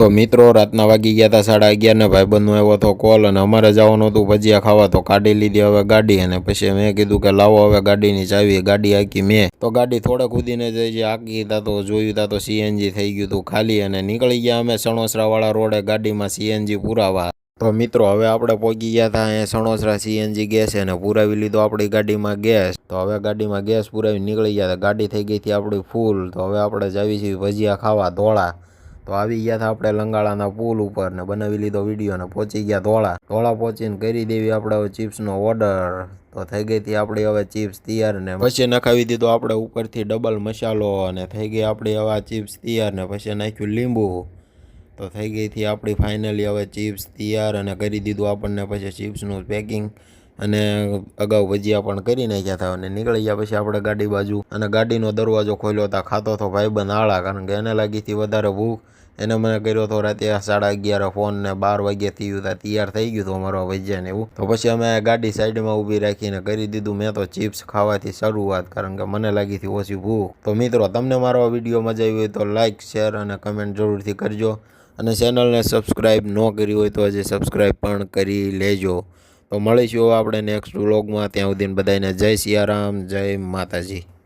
તો મિત્રો રાતના વાગી ગયા હતા 11:30 ને ભાઈબંધનો આવ્યો હતો કોલ અને અમારે જવાનું હતું ભજીયા ખાવા તો કાઢી લીધી હવે ગાડી અને પછી મેં કીધું કે લાવો હવે ગાડીની ચાવી ગાડી હાકી મેં તો ગાડી થોડે કૂદીને જઈ જે હાકી તા તો જોયું તા તો સીએનજી થઈ ગયું હતું ખાલી અને નીકળી ગયા અમે સણોસરાવાળા રોડે ગાડીમાં સીએનજી પુરાવા તો મિત્રો હવે આપણે પહોંચી ગયા હતા અહીંયા સણોસરા સીએનજી ગેસ અને પુરાવી લીધો આપણી ગાડીમાં ગેસ તો હવે ગાડીમાં ગેસ પુરાવી નીકળી ગયા હતા ગાડી થઈ ગઈ હતી આપણી ફૂલ તો હવે આપણે જાવી છીએ ભજીયા ખાવા ધોળા તો આવી ગયા હતા આપણે લંગાળાના પુલ ઉપર ને બનાવી લીધો વિડીયો ને પહોંચી ગયા ધોળા પહોંચીને કરી દેવી આપણે હવે ચિપ્સનો ઓર્ડર તો થઈ ગઈ હતી આપણી હવે ચિપ્સ તૈયાર ને પછી નખાવી દીધો આપણે ઉપરથી ડબલ મસાલો અને થઈ ગઈ આપણી હવે આ ચિપ્સ તૈયાર ને પછી નાખ્યું લીંબુ તો થઈ ગઈ હતી આપણી ફાઇનલી હવે ચિપ્સ તૈયાર અને કરી દીધું આપણને પછી ચિપ્સનું પેકિંગ અને અગાઉ ભજીયા પણ કરી નાખ્યા હતા અને નીકળી ગયા પછી આપણે ગાડી બાજુ અને ગાડીનો દરવાજો ખોલ્યો હતા ખાતો તો ભાઈબંધ આળા કારણ કે એને લાગી હતી વધારે ભૂખ એને મને કર્યો હતો રાતે 11:30 ફોન ને 12 વાગ્યા થયું હતા તૈયાર થઈ ગયું હતું અમારો ભજીયા ને એવું તો પછી અમે ગાડી સાઈડમાં ઊભી રાખીને કરી દીધું મેં તો ચિપ્સ ખાવાથી શરૂઆત કારણ કે મને લાગી હતી ઓછી ભૂખ તો મિત્રો તમને મારો વિડીયો મજા આવી હોય તો લાઇક શેર અને કમેન્ટ જરૂરથી કરજો અને ચેનલને સબસ્ક્રાઈબ ન કરી હોય તો હજી સબસ્ક્રાઈબ પણ કરી લેજો તો મળીશું આપણે નેક્સ્ટ વ્લોગમાં ત્યાં સુધી બધાને જય સિયારામ જય માતાજી।